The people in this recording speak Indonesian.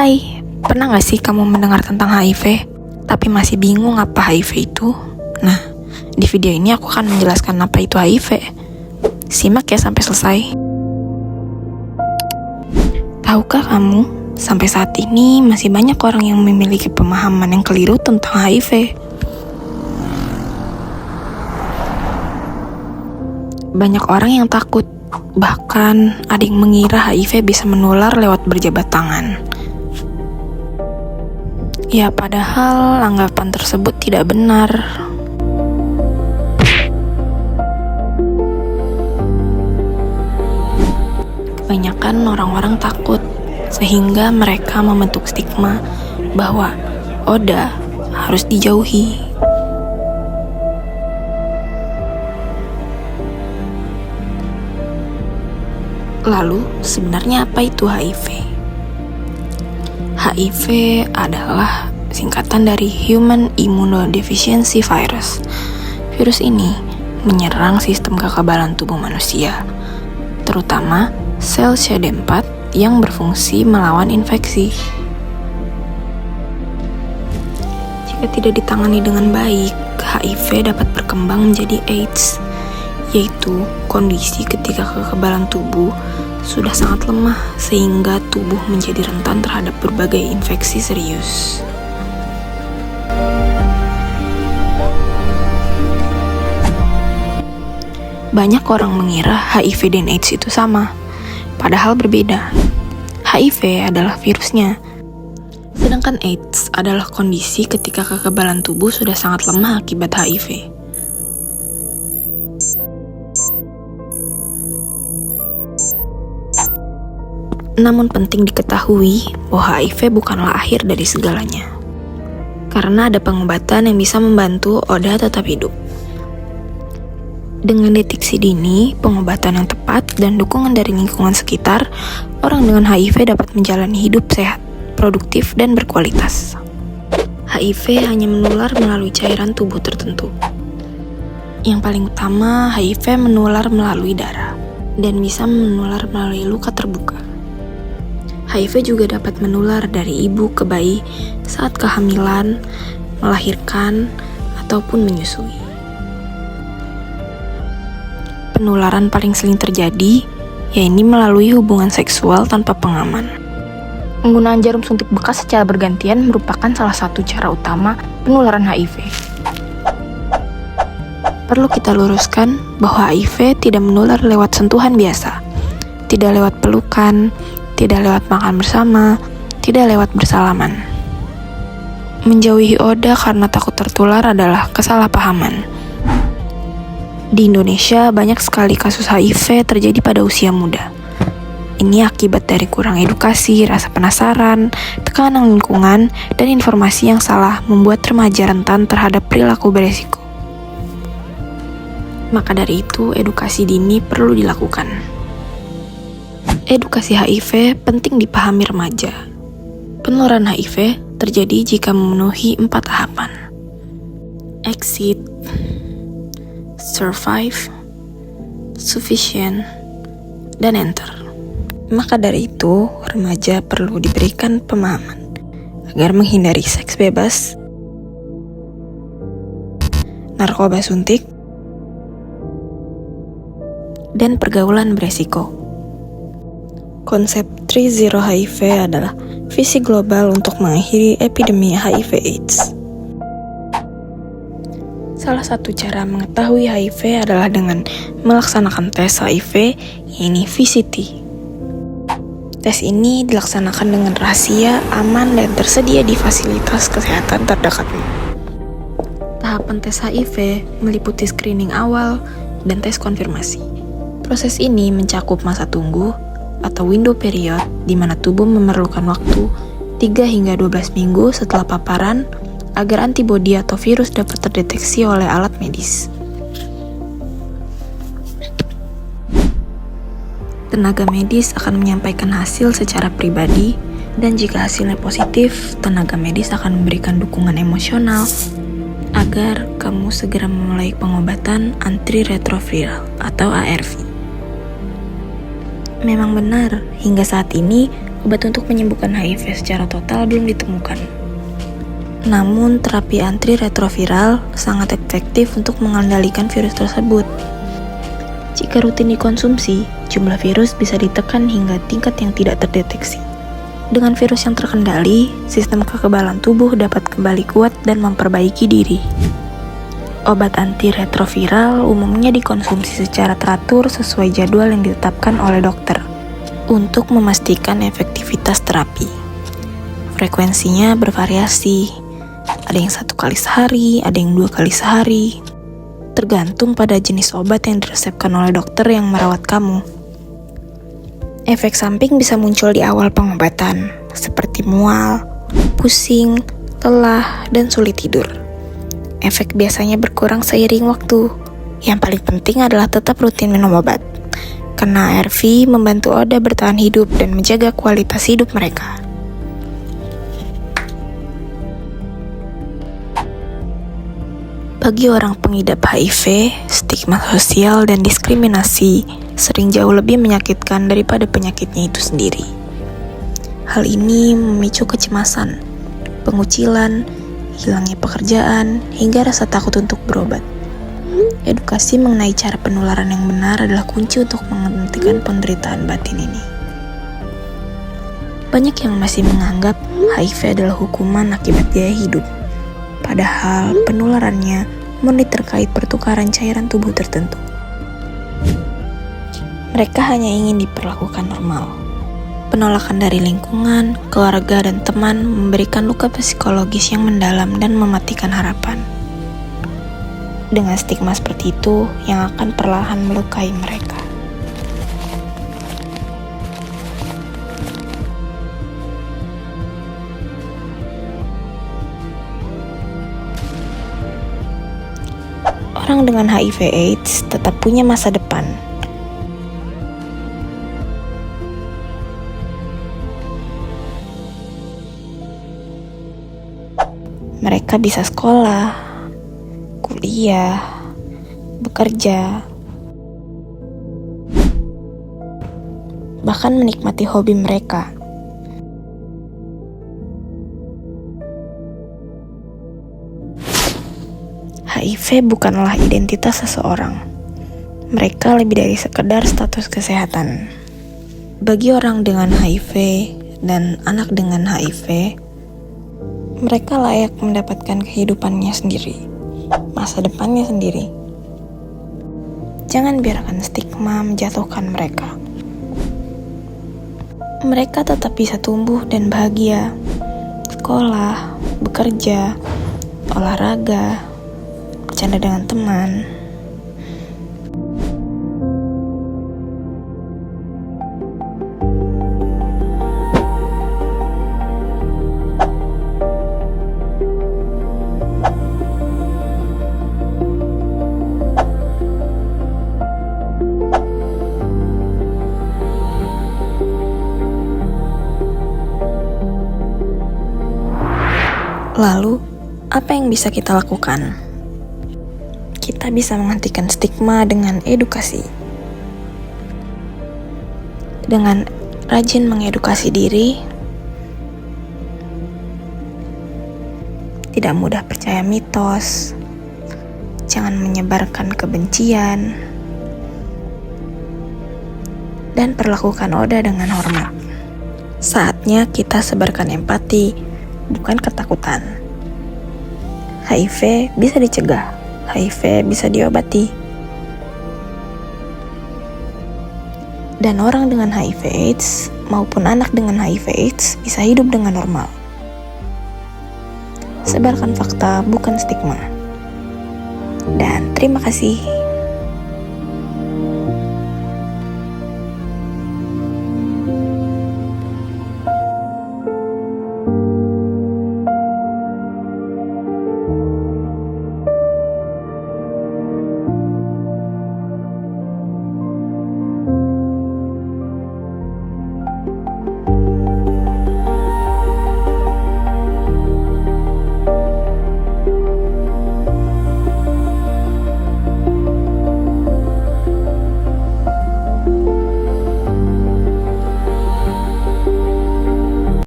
Hai, pernah gak sih kamu mendengar tentang HIV, tapi masih bingung apa HIV itu? Nah, di video ini aku akan menjelaskan apa itu HIV. Simak ya sampai selesai. Tahukah kamu, sampai saat ini masih banyak orang yang memiliki pemahaman yang keliru tentang HIV. Banyak orang yang takut, bahkan ada yang mengira HIV bisa menular lewat berjabat tangan. Ya, padahal anggapan tersebut tidak benar. Kebanyakan orang-orang takut, sehingga mereka membentuk stigma bahwa ODA harus dijauhi. Lalu, sebenarnya apa itu HIV? HIV adalah singkatan dari Human Immunodeficiency Virus. Virus ini menyerang sistem kekebalan tubuh manusia, terutama sel CD4 yang berfungsi melawan infeksi. Jika tidak ditangani dengan baik, HIV dapat berkembang menjadi AIDS, yaitu kondisi ketika kekebalan tubuh sudah sangat lemah sehingga tubuh menjadi rentan terhadap berbagai infeksi serius. Banyak orang mengira HIV dan AIDS itu sama, padahal berbeda. HIV adalah virusnya, sedangkan AIDS adalah kondisi ketika kekebalan tubuh sudah sangat lemah akibat HIV. Namun penting diketahui bahwa HIV bukanlah akhir dari segalanya, karena ada pengobatan yang bisa membantu ODA tetap hidup. Dengan deteksi dini, pengobatan yang tepat, dan dukungan dari lingkungan sekitar, orang dengan HIV dapat menjalani hidup sehat, produktif, dan berkualitas. HIV hanya menular melalui cairan tubuh tertentu. Yang paling utama, HIV menular melalui darah, dan bisa menular melalui luka terbuka. HIV juga dapat menular dari ibu ke bayi saat kehamilan, melahirkan, ataupun menyusui. Penularan paling sering terjadi, yaitu melalui hubungan seksual tanpa pengaman. Penggunaan jarum suntik bekas secara bergantian merupakan salah satu cara utama penularan HIV. Perlu kita luruskan bahwa HIV tidak menular lewat sentuhan biasa, tidak lewat pelukan, tidak lewat makan bersama, tidak lewat bersalaman. Menjauhi ODA karena takut tertular adalah kesalahpahaman. Di Indonesia, banyak sekali kasus HIV terjadi pada usia muda. Ini akibat dari kurang edukasi, rasa penasaran, tekanan lingkungan, dan informasi yang salah membuat remaja rentan terhadap perilaku beresiko. Maka dari itu, edukasi dini perlu dilakukan. Edukasi HIV penting dipahami remaja. Penularan HIV terjadi jika memenuhi 4 tahapan: exit, survive, sufficient, dan enter. Maka dari itu, remaja perlu diberikan pemahaman agar menghindari seks bebas, narkoba suntik, dan pergaulan beresiko. Konsep 3-0 HIV adalah visi global untuk mengakhiri epidemi HIV/AIDS. Salah satu cara mengetahui HIV adalah dengan melaksanakan tes HIV, yaitu VCT. Tes ini dilaksanakan dengan rahasia, aman, dan tersedia di fasilitas kesehatan terdekatmu. Tahapan tes HIV meliputi screening awal dan tes konfirmasi. Proses ini mencakup masa tunggu atau window period di mana tubuh memerlukan waktu 3 hingga 12 minggu setelah paparan agar antibodi atau virus dapat terdeteksi oleh alat medis. Tenaga medis akan menyampaikan hasil secara pribadi, dan jika hasilnya positif, tenaga medis akan memberikan dukungan emosional agar kamu segera memulai pengobatan antiretroviral atau ARV. Memang benar, hingga saat ini Obat untuk menyembuhkan HIV secara total belum ditemukan. Namun, terapi antiretroviral sangat efektif untuk mengendalikan virus tersebut. Jika rutin dikonsumsi, jumlah virus bisa ditekan hingga tingkat yang tidak terdeteksi. Dengan virus yang terkendali, sistem kekebalan tubuh dapat kembali kuat dan memperbaiki diri. Obat antiretroviral umumnya dikonsumsi secara teratur sesuai jadwal yang ditetapkan oleh dokter untuk memastikan efektivitas terapi. Frekuensinya bervariasi, ada yang 1 kali sehari, ada yang 2 kali sehari, tergantung pada jenis obat yang diresepkan oleh dokter yang merawat kamu. Efek samping bisa muncul di awal pengobatan, seperti mual, pusing, lelah, dan sulit tidur. Efek biasanya berkurang seiring waktu. Yang paling penting adalah tetap rutin minum obat, karena ARV membantu Oda bertahan hidup dan menjaga kualitas hidup mereka. Bagi orang pengidap HIV, stigma sosial dan diskriminasi sering jauh lebih menyakitkan daripada penyakitnya itu sendiri. Hal ini memicu kecemasan, pengucilan, hilangnya pekerjaan, hingga rasa takut untuk berobat. Edukasi mengenai cara penularan yang benar adalah kunci untuk menghentikan penderitaan batin ini. Banyak yang masih menganggap HIV adalah hukuman akibat gaya hidup. Padahal penularannya murni terkait pertukaran cairan tubuh tertentu. Mereka hanya ingin diperlakukan normal. Penolakan dari lingkungan, keluarga, dan teman memberikan luka psikologis yang mendalam dan mematikan harapan. Dengan stigma seperti itu yang akan perlahan melukai mereka. Orang dengan HIV/AIDS tetap punya masa depan. Mereka bisa sekolah, kuliah, bekerja, bahkan menikmati hobi mereka. HIV bukanlah identitas seseorang. Mereka lebih dari sekedar status kesehatan. Bagi orang dengan HIV dan anak dengan HIV, mereka layak mendapatkan kehidupannya sendiri, masa depannya sendiri. Jangan biarkan stigma menjatuhkan mereka. Mereka tetap bisa tumbuh dan bahagia, sekolah, bekerja, olahraga, bercanda dengan teman. Lalu, apa yang bisa kita lakukan? Kita bisa menghentikan stigma dengan edukasi. Dengan rajin mengedukasi diri, tidak mudah percaya mitos, jangan menyebarkan kebencian, dan perlakukan Oda dengan hormat. Saatnya kita sebarkan empati, bukan ketakutan. HIV bisa dicegah, HIV bisa diobati. Dan orang dengan HIV/AIDS maupun anak dengan HIV/AIDS bisa hidup dengan normal. Sebarkan fakta, bukan stigma. Dan terima kasih.